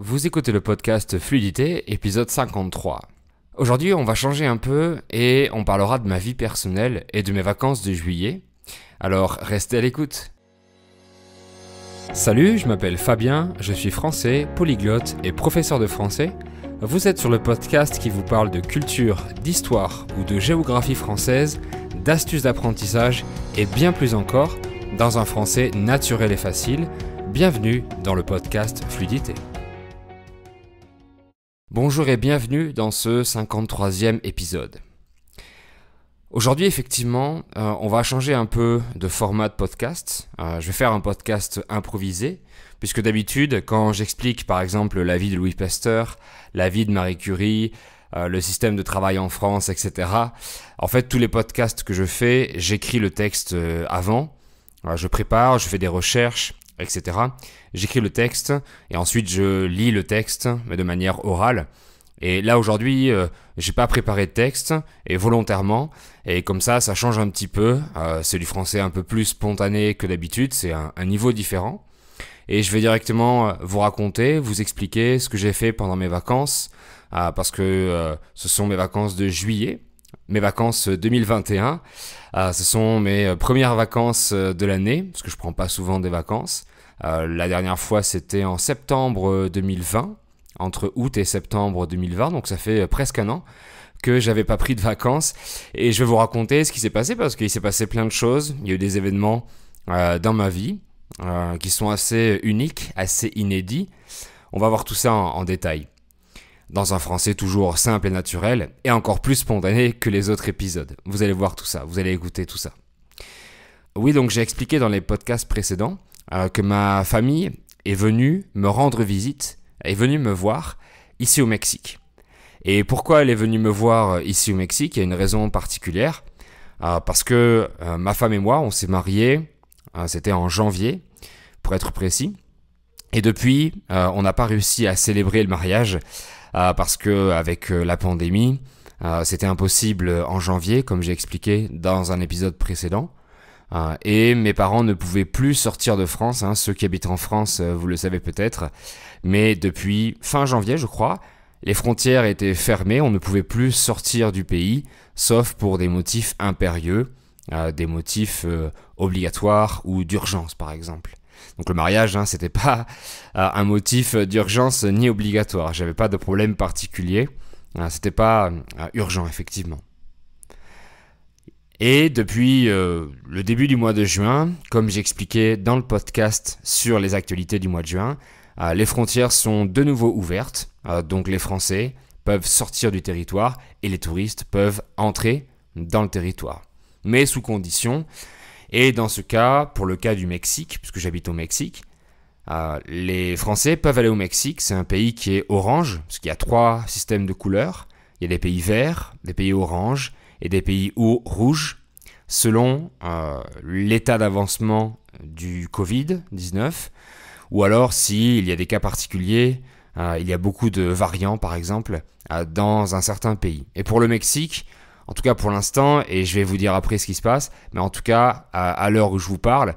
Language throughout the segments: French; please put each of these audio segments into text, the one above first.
Vous écoutez le podcast Fluidité, épisode 53. Aujourd'hui, on va changer un peu et on parlera de ma vie personnelle et de mes vacances de juillet. Alors, restez à l'écoute. Salut, je m'appelle Fabien, je suis français, polyglotte et professeur de français. Vous êtes sur le podcast qui vous parle de culture, d'histoire ou de géographie française, d'astuces d'apprentissage et bien plus encore, dans un français naturel et facile. Bienvenue dans le podcast Fluidité. Bonjour et bienvenue dans ce 53e épisode. Aujourd'hui, effectivement, on va changer un peu de format de podcast. Je vais faire un podcast improvisé, puisque d'habitude, quand j'explique par exemple la vie de Louis Pasteur, la vie de Marie Curie, le système de travail en France, etc. En fait, tous les podcasts que je fais, j'écris le texte avant. Je prépare, je fais des recherches, etc. J'écris le texte et ensuite je lis le texte, mais de manière orale. Et là aujourd'hui, j'ai pas préparé de texte, et volontairement, et comme ça change un petit peu. C'est du français un peu plus spontané que d'habitude, c'est un niveau différent. Et je vais directement vous raconter, vous expliquer ce que j'ai fait pendant mes vacances, parce que ce sont mes vacances de juillet, mes vacances 2021. Ce sont mes premières vacances de l'année, parce que je prends pas souvent des vacances. La dernière fois, c'était en septembre 2020, entre août et septembre 2020, donc ça fait presque un an que j'avais pas pris de vacances. Et je vais vous raconter ce qui s'est passé, parce qu'il s'est passé plein de choses. Il y a eu des événements dans ma vie qui sont assez uniques, assez inédits. On va voir tout ça en détail. Dans un français toujours simple et naturel, et encore plus spontané que les autres épisodes. Vous allez voir tout ça, vous allez écouter tout ça. Oui, donc j'ai expliqué dans les podcasts précédents que ma famille est venue me rendre visite, est venue me voir ici au Mexique. Et pourquoi elle est venue me voir ici au Mexique? Il y a une raison particulière, parce que ma femme et moi, on s'est mariés, c'était en janvier, pour être précis. Et depuis, on n'a pas réussi à célébrer le mariage, parce que avec la pandémie, c'était impossible en janvier, comme j'ai expliqué dans un épisode précédent. Et mes parents ne pouvaient plus sortir de France, ceux qui habitent en France, vous le savez peut-être, mais depuis fin janvier, je crois, les frontières étaient fermées, on ne pouvait plus sortir du pays, sauf pour des motifs impérieux, des motifs obligatoires ou d'urgence par exemple. Donc le mariage, c'était pas un motif d'urgence ni obligatoire, j'avais pas de problème particulier, c'était pas urgent effectivement. Et depuis le début du mois de juin, comme j'expliquais dans le podcast sur les actualités du mois de juin, les frontières sont de nouveau ouvertes, donc les Français peuvent sortir du territoire et les touristes peuvent entrer dans le territoire, mais sous condition. Et dans ce cas, pour le cas du Mexique, puisque j'habite au Mexique, les Français peuvent aller au Mexique, c'est un pays qui est orange, parce qu'il y a 3 systèmes de couleurs, il y a des pays verts, des pays orange, et des pays rouges, selon l'état d'avancement du Covid-19, ou alors s'il y a des cas particuliers, il y a beaucoup de variants par exemple, dans un certain pays. Et pour le Mexique, en tout cas pour l'instant, et je vais vous dire après ce qui se passe, mais en tout cas à l'heure où je vous parle,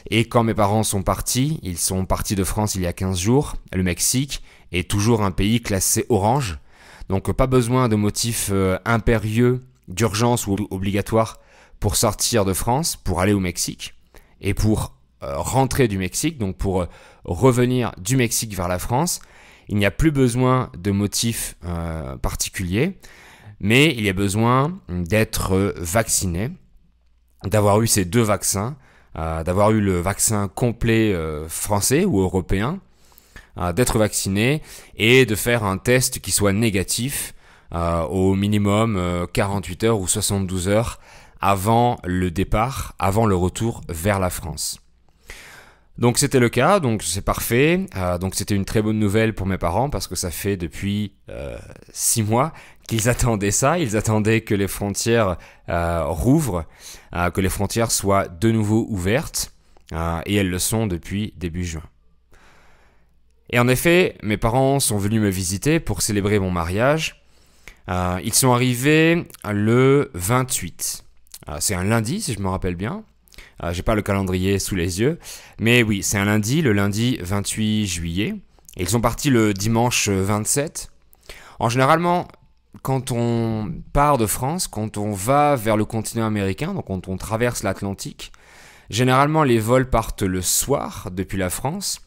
et quand mes parents sont partis, ils sont partis de France il y a 15 jours, le Mexique est toujours un pays classé orange, donc pas besoin de motifs impérieux, d'urgence ou obligatoire pour sortir de France, pour aller au Mexique, et pour rentrer du Mexique, donc pour revenir du Mexique vers la France, il n'y a plus besoin de motifs particuliers, mais il y a besoin d'être vacciné, d'avoir eu ces 2 vaccins, d'avoir eu le vaccin complet français ou européen, d'être vacciné et de faire un test qui soit négatif au minimum 48 heures ou 72 heures avant le départ, avant le retour vers la France. Donc c'était le cas, donc c'est parfait. Donc c'était une très bonne nouvelle pour mes parents parce que ça fait depuis 6 mois qu'ils attendaient ça. Ils attendaient que les frontières rouvrent, que les frontières soient de nouveau ouvertes, et elles le sont depuis début juin. Et en effet, mes parents sont venus me visiter pour célébrer mon mariage. Ils sont arrivés le 28. C'est un lundi, si je me rappelle bien. J'ai pas le calendrier sous les yeux. Mais oui, c'est un lundi, le lundi 28 juillet. Ils sont partis le dimanche 27. Généralement, quand on part de France, quand on va vers le continent américain, donc quand on traverse l'Atlantique, généralement les vols partent le soir depuis la France.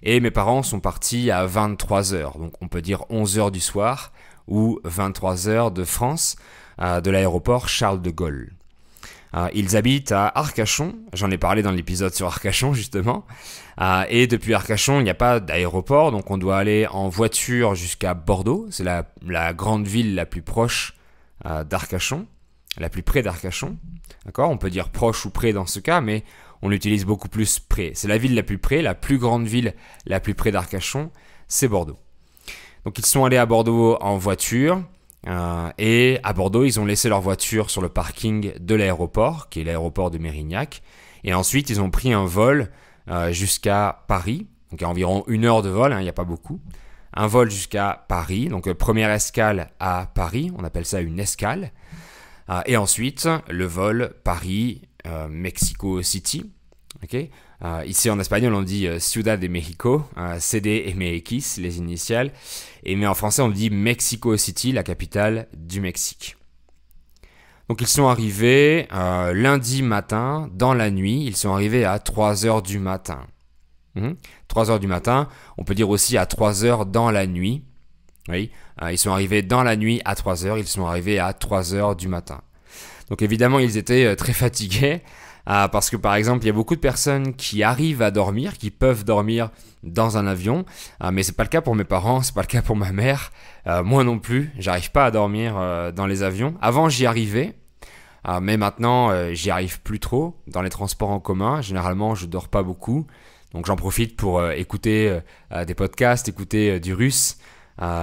Et mes parents sont partis à 23h, donc on peut dire 11h du soir ou 23h de France, de l'aéroport Charles de Gaulle. Ils habitent à Arcachon, j'en ai parlé dans l'épisode sur Arcachon justement, et depuis Arcachon il n'y a pas d'aéroport, donc on doit aller en voiture jusqu'à Bordeaux, c'est la grande ville la plus proche d'Arcachon, la plus près d'Arcachon, d'accord ? On peut dire proche ou près dans ce cas, mais on l'utilise beaucoup plus près. C'est la ville la plus près, la plus grande ville la plus près d'Arcachon, c'est Bordeaux. Donc ils sont allés à Bordeaux en voiture, et à Bordeaux ils ont laissé leur voiture sur le parking de l'aéroport, qui est l'aéroport de Mérignac, et ensuite ils ont pris un vol jusqu'à Paris, donc il y a environ 1 heure de vol, il n'y a pas beaucoup, un vol jusqu'à Paris, donc première escale à Paris, on appelle ça une escale, et ensuite le vol Paris-Mexico City. Okay. Ici en espagnol on dit Ciudad de México, CDMX les initiales, mais en français on dit Mexico City, la capitale du Mexique. Donc ils sont arrivés lundi matin, dans la nuit, ils sont arrivés à 3h du matin. 3h du matin, on peut dire aussi à 3h dans la nuit. Oui, ils sont arrivés dans la nuit à 3h, ils sont arrivés à 3h du matin. Donc évidemment ils étaient très fatigués, parce que par exemple il y a beaucoup de personnes qui arrivent à dormir, qui peuvent dormir dans un avion, mais c'est pas le cas pour mes parents, c'est pas le cas pour ma mère, moi non plus, j'arrive pas à dormir dans les avions. Avant j'y arrivais, mais maintenant j'y arrive plus trop dans les transports en commun. Généralement je dors pas beaucoup, donc j'en profite pour écouter des podcasts, écouter du russe,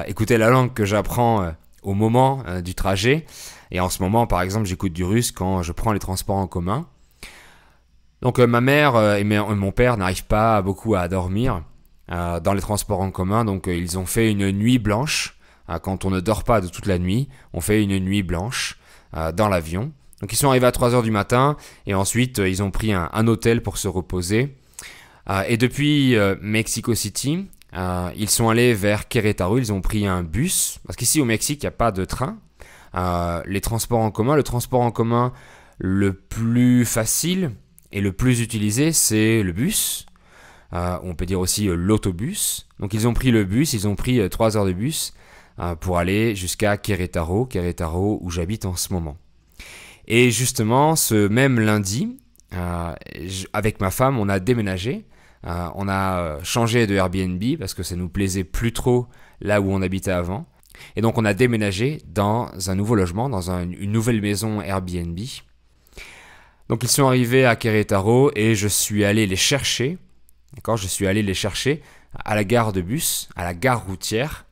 écouter la langue que j'apprends au moment du trajet. Et en ce moment par exemple j'écoute du russe quand je prends les transports en commun. Donc ma mère et mon père n'arrivent pas beaucoup à dormir dans les transports en commun, donc ils ont fait une nuit blanche. Quand on ne dort pas de toute la nuit, on fait une nuit blanche dans l'avion. Donc ils sont arrivés à 3h du matin et ensuite ils ont pris un hôtel pour se reposer. Et depuis Mexico City, ils sont allés vers Querétaro, ils ont pris un bus, parce qu'ici au Mexique il n'y a pas de train. Les transports en commun, le transport en commun le plus facile et le plus utilisé, c'est le bus. On peut dire aussi l'autobus. Donc ils ont pris le bus, ils ont pris 3 heures de bus pour aller jusqu'à Querétaro où j'habite en ce moment. Et justement, ce même lundi, avec ma femme, on a déménagé. On a changé de Airbnb parce que ça nous plaisait plus trop là où on habitait avant. Et donc on a déménagé dans un nouveau logement, dans une nouvelle maison Airbnb. Donc ils sont arrivés à Querétaro et je suis allé les chercher. D'accord, je suis allé les chercher à la gare de bus, à la gare routière,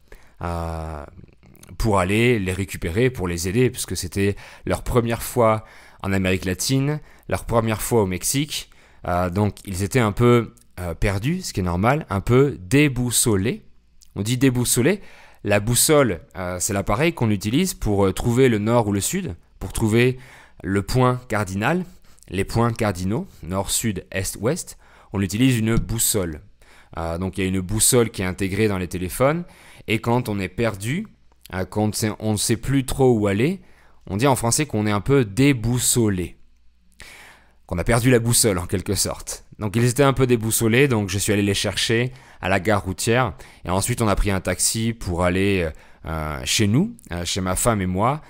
pour aller les récupérer, pour les aider, puisque c'était leur première fois en Amérique latine, leur première fois au Mexique. Donc ils étaient un peu perdus, ce qui est normal, un peu déboussolés. On dit déboussolés. La boussole, c'est l'appareil qu'on utilise pour trouver le nord ou le sud, pour trouver le point cardinal, les points cardinaux, nord, sud, est, ouest. On utilise une boussole. Donc il y a une boussole qui est intégrée dans les téléphones. Et quand on est perdu, quand on ne sait plus trop où aller, on dit en français qu'on est un peu déboussolé. Qu'on a perdu la boussole en quelque sorte. Donc ils étaient un peu déboussolés, donc je suis allé les chercher à la gare routière. Et ensuite on a pris un taxi pour aller chez nous, chez ma femme et moi,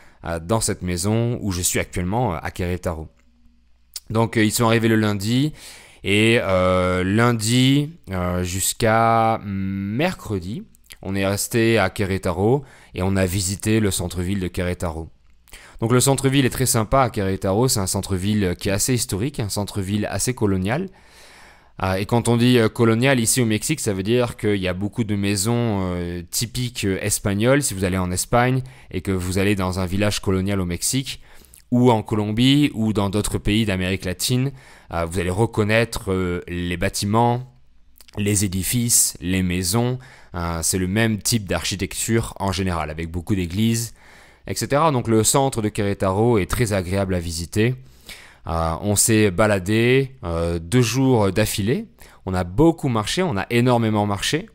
dans cette maison où je suis actuellement à Querétaro. Donc ils sont arrivés le lundi. Et lundi jusqu'à mercredi, on est resté à Querétaro et on a visité le centre-ville de Querétaro. Donc le centre-ville est très sympa à Querétaro, c'est un centre-ville qui est assez historique, un centre-ville assez colonial. Et quand on dit colonial ici au Mexique, ça veut dire qu'il y a beaucoup de maisons typiques espagnoles. Si vous allez en Espagne et que vous allez dans un village colonial au Mexique, ou en Colombie, ou dans d'autres pays d'Amérique latine, vous allez reconnaître les bâtiments, les édifices, les maisons. C'est le même type d'architecture en général, avec beaucoup d'églises, etc. Donc le centre de Querétaro est très agréable à visiter. On s'est baladé 2 jours d'affilée. On a beaucoup marché, on a énormément marché.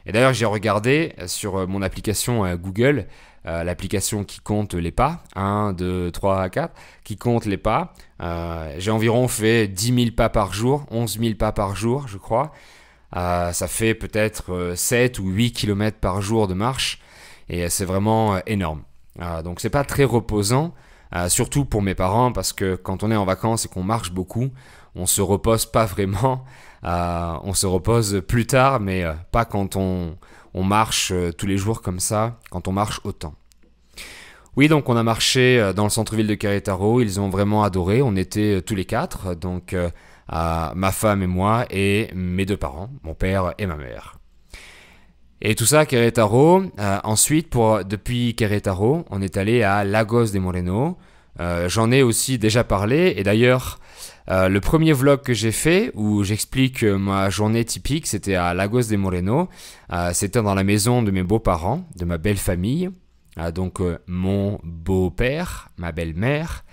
Et d'ailleurs, j'ai regardé sur mon application Google, l'application qui compte les pas, 1, 2, 3, 4, qui compte les pas. J'ai environ fait 10 000 pas par jour, 11 000 pas par jour, je crois. Ça fait peut-être 7 ou 8 km par jour de marche, et c'est vraiment énorme. Donc c'est pas très reposant, surtout pour mes parents, parce que quand on est en vacances et qu'on marche beaucoup, on se repose pas vraiment. On se repose plus tard, mais pas quand on marche tous les jours comme ça, quand on marche autant. Oui, donc on a marché dans le centre-ville de Querétaro, ils ont vraiment adoré, on était tous les quatre, donc ma femme et moi et mes deux parents, mon père et ma mère. Et tout ça à Querétaro. Ensuite, depuis Querétaro, on est allé à Lagos de Moreno. J'en ai aussi déjà parlé, et d'ailleurs, le premier vlog que j'ai fait, où j'explique ma journée typique, c'était à Lagos de Moreno. C'était dans la maison de mes beaux-parents, de ma belle famille. Donc mon beau-père, ma belle-mère,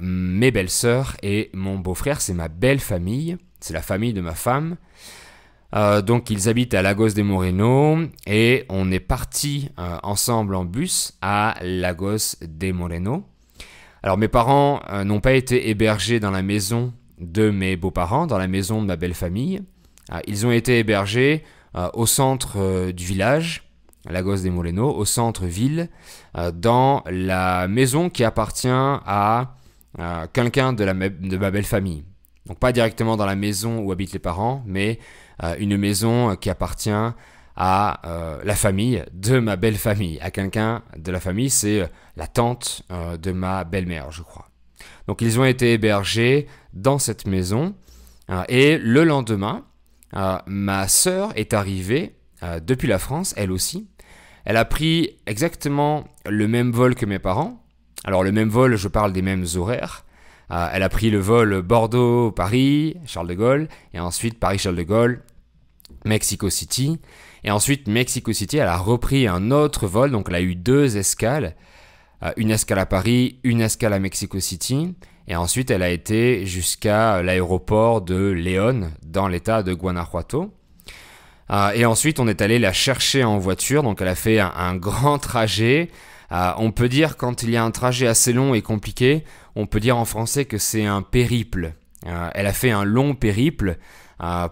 mes belles-sœurs et mon beau-frère, c'est ma belle famille, c'est la famille de ma femme. Donc ils habitent à Lagos de Moreno et on est partis ensemble en bus à Lagos de Moreno. Alors mes parents n'ont pas été hébergés dans la maison de mes beaux-parents, dans la maison de ma belle famille. Ils ont été hébergés au centre du village, Lagos de Moreno, au centre-ville, dans la maison qui appartient à quelqu'un de ma belle famille. Donc pas directement dans la maison où habitent les parents, mais une maison qui appartient à la famille de ma belle famille, à quelqu'un de la famille, c'est la tante de ma belle-mère, je crois. Donc ils ont été hébergés dans cette maison, et le lendemain, ma sœur est arrivée depuis la France, elle aussi. Elle a pris exactement le même vol que mes parents. Alors le même vol, je parle des mêmes horaires. Elle a pris le vol Bordeaux-Paris, Charles de Gaulle, et ensuite Paris-Charles de Gaulle, Mexico City. Et ensuite, Mexico City, elle a repris un autre vol, donc elle a eu 2 escales. Une escale à Paris, une escale à Mexico City. Et ensuite, elle a été jusqu'à l'aéroport de León, dans l'état de Guanajuato. Et ensuite, on est allé la chercher en voiture, donc elle a fait un grand trajet. On peut dire, quand il y a un trajet assez long et compliqué, on peut dire en français que c'est un périple. Elle a fait un long périple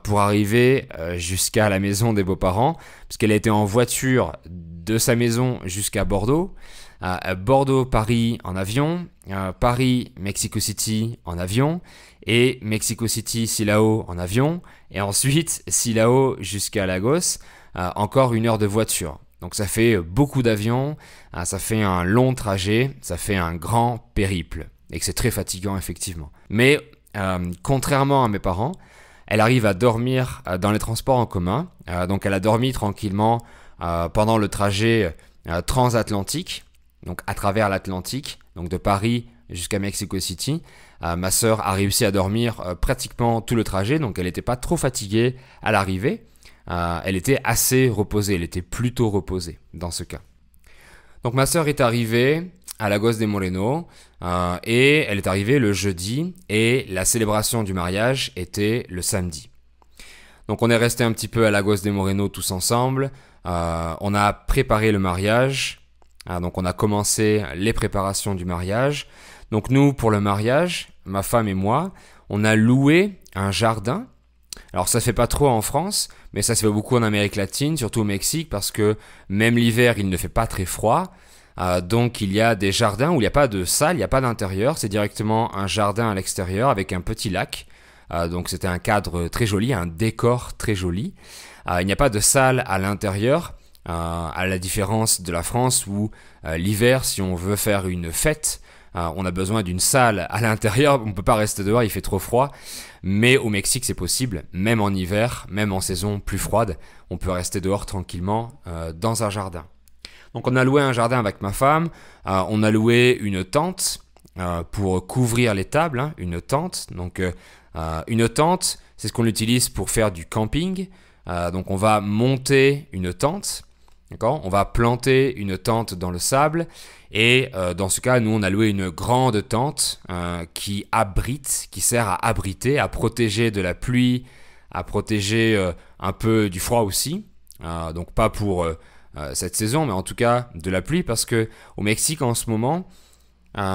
pour arriver jusqu'à la maison des beaux-parents, puisqu'elle a été en voiture de sa maison jusqu'à Bordeaux, Bordeaux-Paris en avion, Paris-Mexico City en avion, et Mexico City-Silao en avion, et ensuite Silao jusqu'à Lagos, encore 1 heure de voiture. Donc ça fait beaucoup d'avions, ça fait un long trajet, ça fait un grand périple, et que c'est très fatigant effectivement. Mais contrairement à mes parents, elle arrive à dormir dans les transports en commun, donc elle a dormi tranquillement pendant le trajet transatlantique, donc à travers l'Atlantique, donc de Paris jusqu'à Mexico City. Ma sœur a réussi à dormir pratiquement tout le trajet, donc elle n'était pas trop fatiguée à l'arrivée. Elle était assez reposée, elle était plutôt reposée dans ce cas. Donc ma sœur est arrivée à Lagos de Moreno et elle est arrivée le jeudi et la célébration du mariage était le samedi. Donc on est resté un petit peu à Lagos de Moreno tous ensemble. On a préparé le mariage. Donc on a commencé les préparations du mariage. Donc nous, pour le mariage, ma femme et moi, on a loué un jardin. Alors ça se fait pas trop en France, mais ça se fait beaucoup en Amérique latine, surtout au Mexique, parce que même l'hiver, il ne fait pas très froid. Donc il y a des jardins où il n'y a pas de salle, il n'y a pas d'intérieur. C'est directement un jardin à l'extérieur avec un petit lac. Donc c'était un cadre très joli, un décor très joli. Il n'y a pas de salle à l'intérieur. À la différence de la France où l'hiver, si on veut faire une fête, on a besoin d'une salle à l'intérieur, on ne peut pas rester dehors, il fait trop froid. Mais au Mexique, c'est possible, même en hiver, même en saison plus froide, on peut rester dehors tranquillement dans un jardin. Donc on a loué un jardin avec ma femme, on a loué une tente pour couvrir les tables, une tente. Donc une tente, c'est ce qu'on utilise pour faire du camping. Donc on va monter une tente. D'accord ? On va planter une tente dans le sable et dans ce cas, nous on a loué une grande tente qui abrite, qui sert à abriter, à protéger de la pluie, à protéger un peu du froid aussi. donc pas pour cette saison, mais en tout cas de la pluie, parce que au Mexique en ce moment,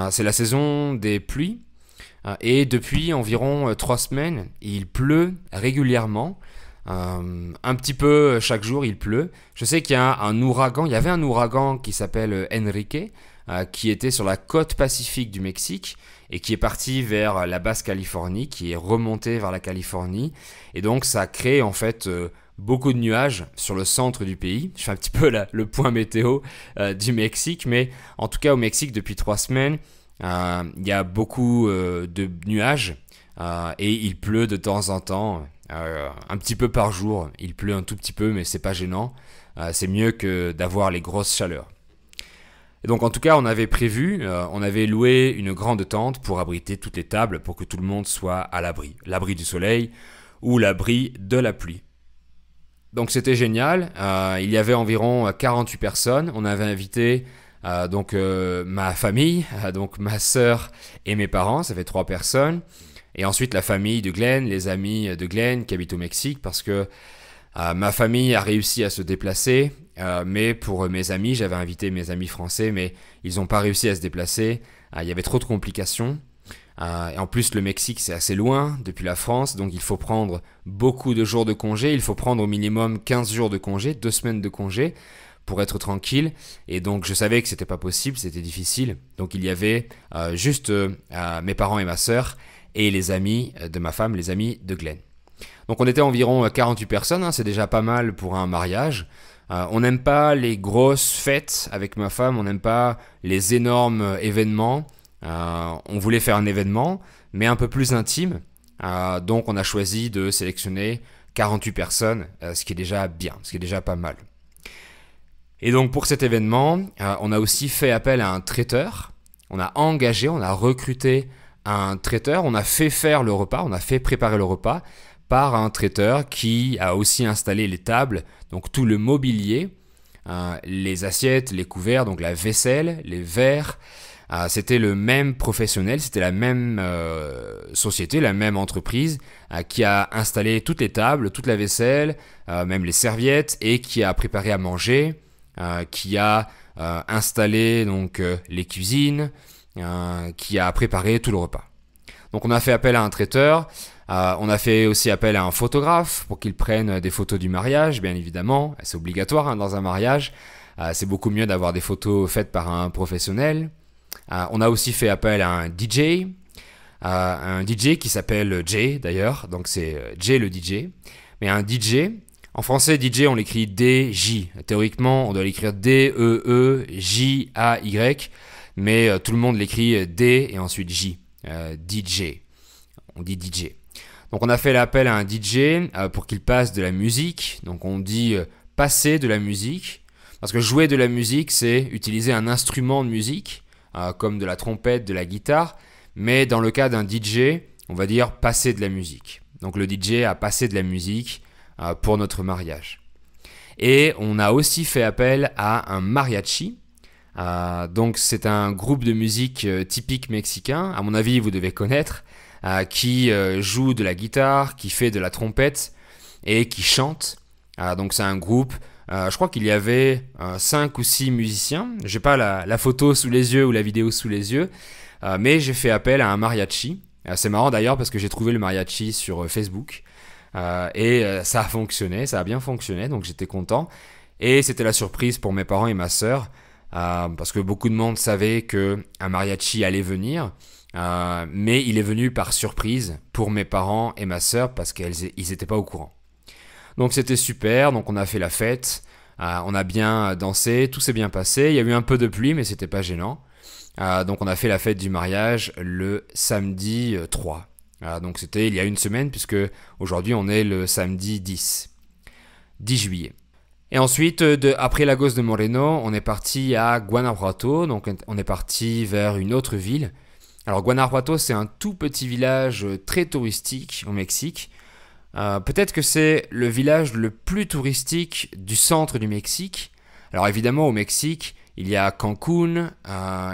c'est la saison des pluies, et depuis environ 3 semaines, il pleut régulièrement. Un petit peu chaque jour il pleut. Je sais qu'il y a il y avait un ouragan qui s'appelle Enrique, qui était sur la côte pacifique du Mexique et qui est parti vers la Basse-Californie, qui est remonté vers la Californie, et donc ça a créé en fait beaucoup de nuages sur le centre du pays. Je fais un petit peu le point météo du Mexique, mais en tout cas au Mexique depuis 3 semaines, il y a beaucoup de nuages et il pleut de temps en temps. Un petit peu par jour, il pleut un tout petit peu, mais c'est pas gênant. C'est mieux que d'avoir les grosses chaleurs. Et donc en tout cas, on avait loué une grande tente pour abriter toutes les tables, pour que tout le monde soit à l'abri du soleil ou l'abri de la pluie. Donc c'était génial. Il y avait environ 48 personnes. On avait invité ma famille, donc ma sœur et mes parents, ça fait 3 personnes. Et ensuite la famille de Glenn, les amis de Glenn qui habitent au Mexique, parce que ma famille a réussi à se déplacer, mais pour mes amis, j'avais invité mes amis français, mais ils n'ont pas réussi à se déplacer. Il y avait trop de complications. Et en plus, le Mexique, c'est assez loin depuis la France, donc il faut prendre beaucoup de jours de congé. Il faut prendre au minimum 15 jours de congé, 2 semaines de congé, pour être tranquille. Et donc, je savais que c'était pas possible, c'était difficile. Donc, il y avait juste mes parents et ma sœur, et les amis de ma femme, les amis de Glenn. Donc on était environ 48 personnes, c'est déjà pas mal pour un mariage. On n'aime pas les grosses fêtes avec ma femme, on n'aime pas les énormes événements. On voulait faire un événement, mais un peu plus intime. Donc on a choisi de sélectionner 48 personnes, ce qui est déjà bien, ce qui est déjà pas mal. Et donc pour cet événement, on a aussi fait appel à un traiteur. On a recruté un traiteur, on a fait faire le repas, on a fait préparer le repas par un traiteur qui a aussi installé les tables, donc tout le mobilier, les assiettes, les couverts, donc la vaisselle, les verres. C'était le même professionnel, c'était la même société, la même entreprise qui a installé toutes les tables, toute la vaisselle, même les serviettes, et qui a préparé à manger, qui a installé donc les cuisines, qui a préparé tout le repas. Donc on a fait appel à un traiteur, on a fait aussi appel à un photographe pour qu'il prenne des photos du mariage, bien évidemment, c'est obligatoire dans un mariage, c'est beaucoup mieux d'avoir des photos faites par un professionnel. On a aussi fait appel à un DJ qui s'appelle Jay d'ailleurs, donc c'est Jay le DJ, mais un DJ, en français DJ on l'écrit DJ, théoriquement on doit l'écrire D-E-E-J-A-Y, mais tout le monde l'écrit D et ensuite J, DJ, on dit DJ. Donc on a fait l'appel à un DJ pour qu'il passe de la musique, donc on dit passer de la musique, parce que jouer de la musique c'est utiliser un instrument de musique, comme de la trompette, de la guitare, mais dans le cas d'un DJ, on va dire passer de la musique. Donc le DJ a passé de la musique pour notre mariage. Et on a aussi fait appel à un mariachi. Donc c'est un groupe de musique typique mexicain, à mon avis vous devez connaître, qui joue de la guitare, qui fait de la trompette et qui chante. Donc c'est un groupe, je crois qu'il y avait 5 ou 6 musiciens, j'ai pas la photo sous les yeux ou la vidéo sous les yeux, mais j'ai fait appel à un mariachi. C'est marrant d'ailleurs parce que j'ai trouvé le mariachi sur Facebook et ça a fonctionné, ça a bien fonctionné, donc j'étais content. Et c'était la surprise pour mes parents et ma sœur, parce que beaucoup de monde savait qu'un mariachi allait venir, mais il est venu par surprise pour mes parents et ma sœur parce qu'ils n'étaient pas au courant. Donc c'était super, donc on a fait la fête, on a bien dansé, tout s'est bien passé, il y a eu un peu de pluie mais c'était pas gênant. Donc on a fait la fête du mariage le samedi 3. Donc c'était il y a une semaine puisque aujourd'hui on est le samedi 10 juillet. Et ensuite, après Lagos de Moreno, on est parti à Guanajuato, donc on est parti vers une autre ville. Alors Guanajuato, c'est un tout petit village très touristique au Mexique. Peut-être que c'est le village le plus touristique du centre du Mexique. Alors évidemment, au Mexique, il y a Cancún,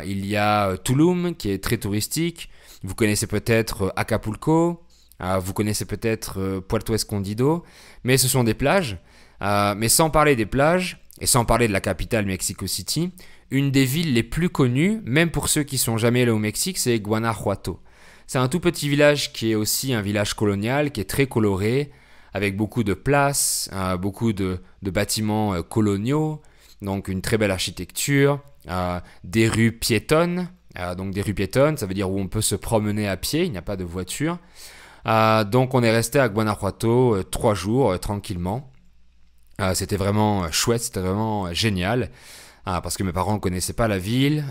il y a Tulum, qui est très touristique. Vous connaissez peut-être Acapulco, vous connaissez peut-être Puerto Escondido, mais ce sont des plages. Mais sans parler des plages et sans parler de la capitale Mexico City, une des villes les plus connues, même pour ceux qui sont jamais allés au Mexique, c'est Guanajuato. C'est un tout petit village qui est aussi un village colonial, qui est très coloré, avec beaucoup de places, beaucoup de bâtiments coloniaux, donc une très belle architecture, des rues piétonnes. Donc des rues piétonnes, ça veut dire où on peut se promener à pied, il n'y a pas de voiture. Donc on est resté à Guanajuato 3 jours tranquillement. C'était vraiment chouette, c'était vraiment génial. Parce que mes parents ne connaissaient pas la ville,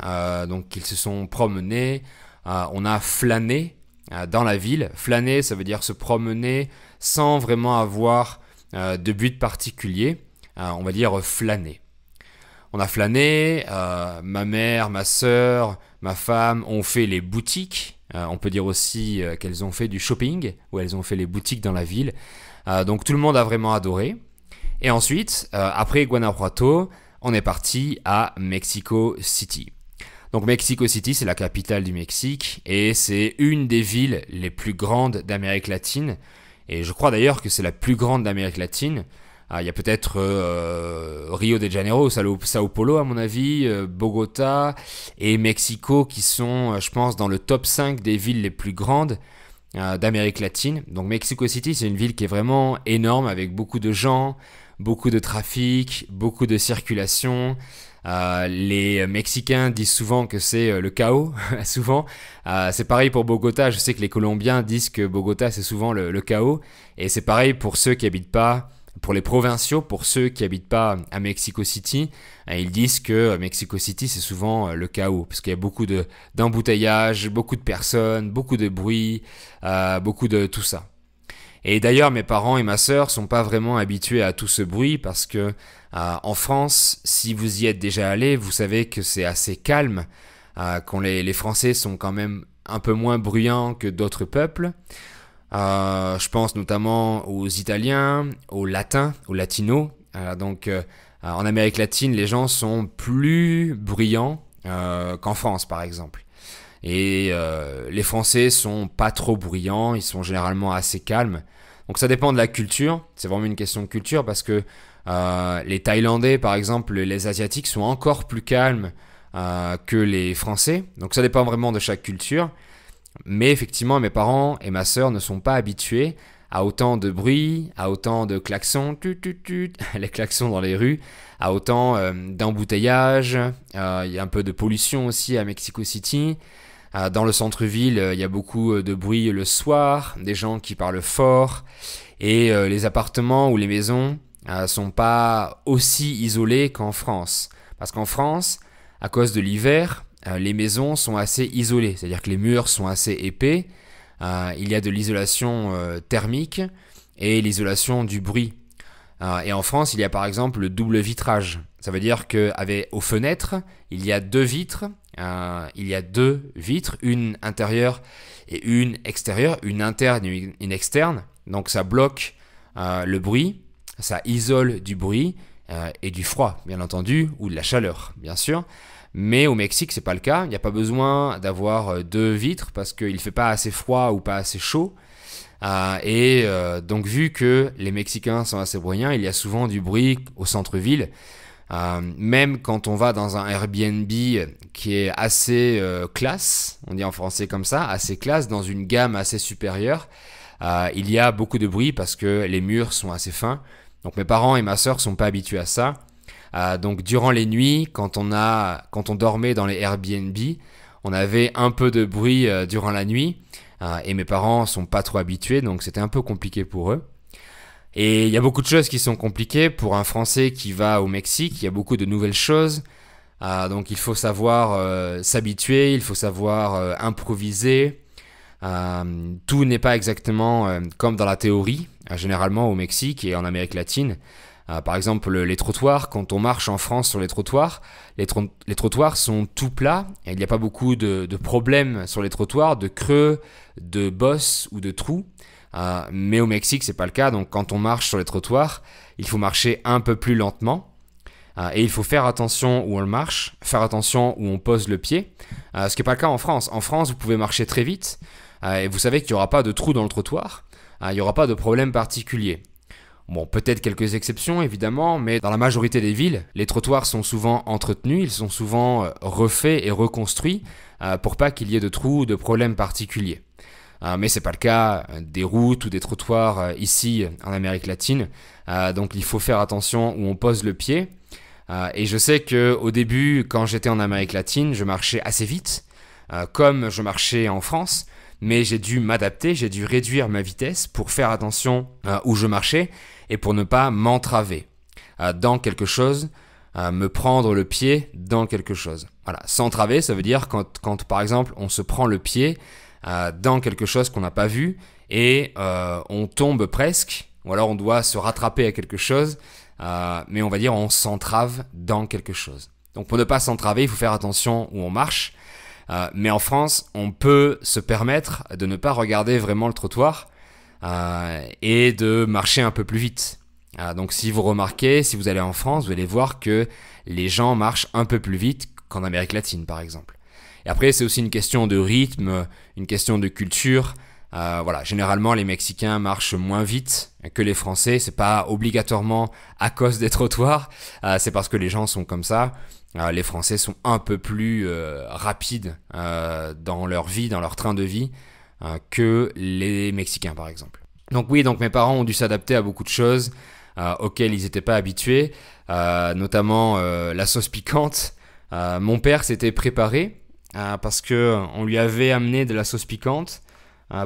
donc ils se sont promenés. On a flâné dans la ville. Flâner, ça veut dire se promener sans vraiment avoir de but particulier. On va dire flâner. On a flâné, ma mère, ma sœur, ma femme ont fait les boutiques. On peut dire aussi qu'elles ont fait du shopping, ou elles ont fait les boutiques dans la ville. Donc tout le monde a vraiment adoré. Et ensuite, après Guanajuato, on est parti à Mexico City. Donc Mexico City, c'est la capitale du Mexique et c'est une des villes les plus grandes d'Amérique latine. Et je crois d'ailleurs que c'est la plus grande d'Amérique latine. Il y a peut-être Rio de Janeiro, Sao Paulo à mon avis, Bogota et Mexico qui sont, je pense, dans le top 5 des villes les plus grandes d'Amérique latine. Donc Mexico City, c'est une ville qui est vraiment énorme avec beaucoup de gens, beaucoup de trafic, beaucoup de circulation. Les Mexicains disent souvent que c'est le chaos, souvent. C'est pareil pour Bogota, je sais que les Colombiens disent que Bogota c'est souvent le chaos. Et c'est pareil pour ceux qui habitent pas, pour les provinciaux, pour ceux qui habitent pas à Mexico City. Ils disent que Mexico City c'est souvent le chaos, parce qu'il y a beaucoup d'embouteillages, beaucoup de personnes, beaucoup de bruit, beaucoup de tout ça. Et d'ailleurs, mes parents et ma sœur sont pas vraiment habitués à tout ce bruit parce que en France, si vous y êtes déjà allé, vous savez que c'est assez calme, quand les Français sont quand même un peu moins bruyants que d'autres peuples. Je pense notamment aux Italiens, aux Latins, aux Latinos. En Amérique latine, les gens sont plus bruyants qu'en France, par exemple. Et les Français sont pas trop bruyants, ils sont généralement assez calmes. Donc ça dépend de la culture, c'est vraiment une question de culture parce que les Thaïlandais par exemple, les Asiatiques sont encore plus calmes que les Français. Donc ça dépend vraiment de chaque culture. Mais effectivement mes parents et ma sœur ne sont pas habitués à autant de bruit, à autant de klaxons, les klaxons dans les rues, à autant d'embouteillages. Il y a un peu de pollution aussi à Mexico City. Dans le centre-ville, il y a beaucoup de bruit le soir, des gens qui parlent fort, et les appartements ou les maisons sont pas aussi isolés qu'en France. Parce qu'en France, à cause de l'hiver, les maisons sont assez isolées, c'est-à-dire que les murs sont assez épais, il y a de l'isolation thermique et l'isolation du bruit. Et en France, il y a par exemple le double vitrage. Ça veut dire qu'aux fenêtres, il y a deux vitres. Une intérieure et une extérieure, une interne et une externe. Donc ça bloque le bruit, ça isole du bruit et du froid, bien entendu, ou de la chaleur, bien sûr. Mais au Mexique, c'est pas le cas. Il n'y a pas besoin d'avoir deux vitres parce qu'il ne fait pas assez froid ou pas assez chaud. Donc vu que les Mexicains sont assez bruyants, il y a souvent du bruit au centre-ville. Même quand on va dans un Airbnb qui est assez classe, on dit en français comme ça, assez classe, dans une gamme assez supérieure, il y a beaucoup de bruit parce que les murs sont assez fins. Donc mes parents et ma sœur sont pas habitués à ça. Donc durant les nuits, quand on dormait dans les Airbnb, on avait un peu de bruit durant la nuit. Et mes parents sont pas trop habitués, donc c'était un peu compliqué pour eux. Et il y a beaucoup de choses qui sont compliquées pour un Français qui va au Mexique. Il y a beaucoup de nouvelles choses. Donc il faut savoir s'habituer, il faut savoir improviser. Tout n'est pas exactement comme dans la théorie, généralement au Mexique et en Amérique latine. Par exemple, les trottoirs, quand on marche en France sur les trottoirs, les trottoirs sont tout plats. Et il n'y a pas beaucoup de problèmes sur les trottoirs, de creux, de bosses ou de trous. Mais au Mexique, c'est pas le cas. Donc quand on marche sur les trottoirs, il faut marcher un peu plus lentement. Et il faut faire attention où on marche, faire attention où on pose le pied. Ce qui n'est pas le cas en France. En France, vous pouvez marcher très vite. Et vous savez qu'il n'y aura pas de trou dans le trottoir. Il n'y aura pas de problème particulier. Bon, peut-être quelques exceptions évidemment, mais dans la majorité des villes, les trottoirs sont souvent entretenus, ils sont souvent refaits et reconstruits pour pas qu'il y ait de trous ou de problèmes particuliers. Mais c'est pas le cas des routes ou des trottoirs ici en Amérique latine, donc il faut faire attention où on pose le pied. Et je sais qu'au début, quand j'étais en Amérique latine, je marchais assez vite, comme je marchais en France, mais j'ai dû m'adapter, j'ai dû réduire ma vitesse pour faire attention où je marchais et pour ne pas m'entraver dans quelque chose, me prendre le pied dans quelque chose. Voilà, s'entraver, ça veut dire quand par exemple on se prend le pied dans quelque chose qu'on n'a pas vu et on tombe presque, ou alors on doit se rattraper à quelque chose, mais on va dire on s'entrave dans quelque chose. Donc pour ne pas s'entraver, il faut faire attention où on marche. Mais en France, on peut se permettre de ne pas regarder vraiment le trottoir et de marcher un peu plus vite. Donc si vous remarquez, si vous allez en France, vous allez voir que les gens marchent un peu plus vite qu'en Amérique latine par exemple. Et après, c'est aussi une question de rythme, une question de culture. Voilà, généralement, les Mexicains marchent moins vite que les Français. C'est pas obligatoirement à cause des trottoirs, c'est parce que les gens sont comme ça. Les Français sont un peu plus rapides dans leur vie, dans leur train de vie, que les Mexicains, par exemple. Donc oui, donc mes parents ont dû s'adapter à beaucoup de choses auxquelles ils n'étaient pas habitués, notamment la sauce piquante. Mon père s'était préparé parce qu'on lui avait amené de la sauce piquante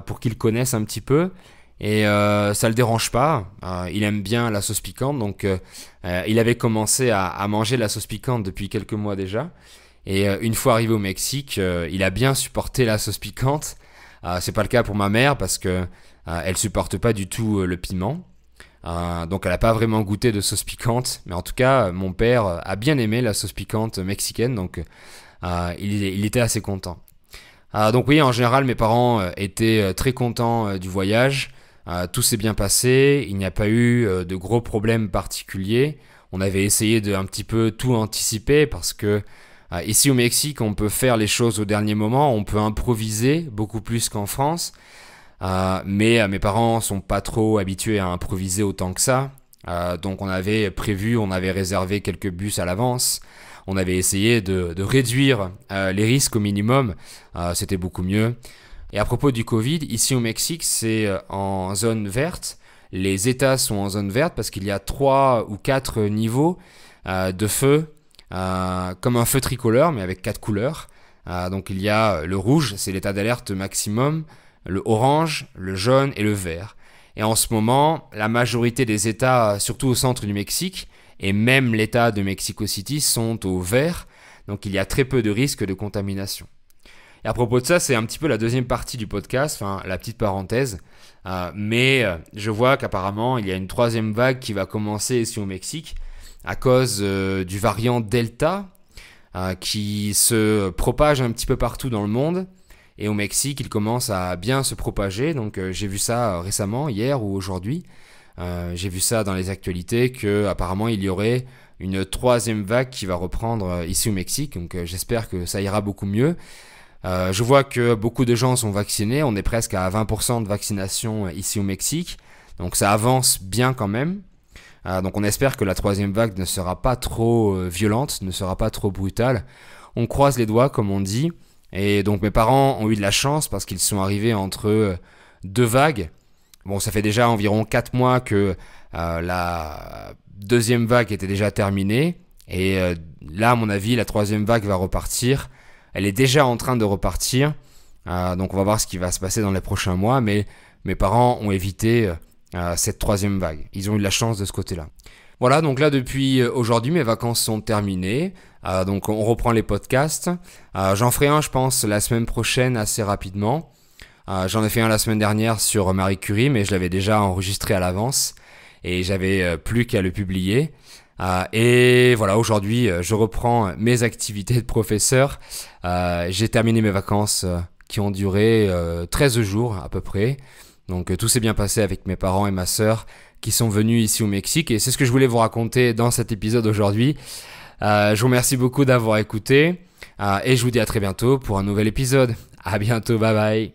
pour qu'il connaisse un petit peu. Et ça le dérange pas, il aime bien la sauce piquante, donc il avait commencé à manger la sauce piquante depuis quelques mois déjà. Et une fois arrivé au Mexique, il a bien supporté la sauce piquante. C'est pas le cas pour ma mère parce que elle supporte pas du tout le piment. Donc elle a pas vraiment goûté de sauce piquante, mais en tout cas mon père a bien aimé la sauce piquante mexicaine, donc il était assez content. Donc oui, en général mes parents étaient très contents du voyage. Tout s'est bien passé, il n'y a pas eu de gros problèmes particuliers. On avait essayé de un petit peu tout anticiper parce que ici au Mexique, on peut faire les choses au dernier moment, on peut improviser beaucoup plus qu'en France. Mais mes parents sont pas trop habitués à improviser autant que ça. Donc on avait prévu, on avait réservé quelques bus à l'avance. On avait essayé de réduire les risques au minimum. C'était beaucoup mieux. Et à propos du Covid, ici au Mexique, c'est en zone verte. Les États sont en zone verte parce qu'il y a 3 ou 4 niveaux de feu, comme un feu tricolore, mais avec 4 couleurs. Donc il y a le rouge, c'est l'état d'alerte maximum, le orange, le jaune et le vert. Et en ce moment, la majorité des États, surtout au centre du Mexique, et même l'État de Mexico City, sont au vert. Donc il y a très peu de risques de contamination. Et à propos de ça, c'est un petit peu la deuxième partie du podcast, enfin la petite parenthèse. Mais je vois qu'apparemment, il y a une troisième vague qui va commencer ici au Mexique à cause du variant Delta qui se propage un petit peu partout dans le monde. Et au Mexique, il commence à bien se propager. Donc j'ai vu ça récemment, hier ou aujourd'hui. J'ai vu ça dans les actualités qu'apparemment il y aurait une troisième vague qui va reprendre ici au Mexique. Donc j'espère que ça ira beaucoup mieux. Je vois que beaucoup de gens sont vaccinés, on est presque à 20% de vaccination ici au Mexique, donc ça avance bien quand même. Donc on espère que la troisième vague ne sera pas trop violente, ne sera pas trop brutale. On croise les doigts comme on dit, et donc mes parents ont eu de la chance parce qu'ils sont arrivés entre 2 vagues. Bon, ça fait déjà environ 4 mois que la deuxième vague était déjà terminée, et là à mon avis la troisième vague va repartir. Elle est déjà en train de repartir, donc on va voir ce qui va se passer dans les prochains mois, mais mes parents ont évité cette troisième vague. Ils ont eu de la chance de ce côté-là. Voilà, donc là depuis aujourd'hui, mes vacances sont terminées, donc on reprend les podcasts. J'en ferai un, je pense, la semaine prochaine assez rapidement. J'en ai fait un la semaine dernière sur Marie Curie, mais je l'avais déjà enregistré à l'avance et j'avais plus qu'à le publier. Et voilà, aujourd'hui, je reprends mes activités de professeur. J'ai terminé mes vacances qui ont duré 13 jours à peu près. Donc tout s'est bien passé avec mes parents et ma sœur qui sont venus ici au Mexique. Et c'est ce que je voulais vous raconter dans cet épisode aujourd'hui. Je vous remercie beaucoup d'avoir écouté. Et je vous dis à très bientôt pour un nouvel épisode. À bientôt, bye bye.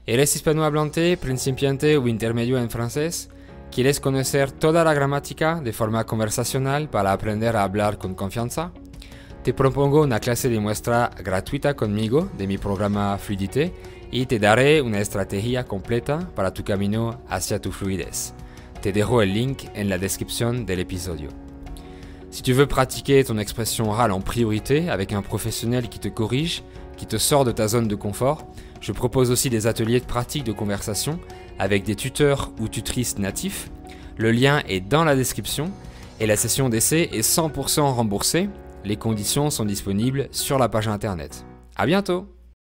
¿Eres hispanohablante, principiante o intermedio en francés? ¿Quieres conocer toda la gramática de forma conversacional para aprender a hablar con confianza? Te propongo una clase de muestra gratuita conmigo de mi programa Fluidité y te daré una estrategia completa para tu camino hacia tu fluidez. Te dejo el link en la description del épisode. Si tu veux pratiquer ton expression orale en priorité avec un professionnel qui te corrige, qui te sort de ta zone de confort, je propose aussi des ateliers de pratique de conversation avec des tuteurs ou tutrices natifs. Le lien est dans la description et la session d'essai est 100% remboursée. Les conditions sont disponibles sur la page internet. À bientôt!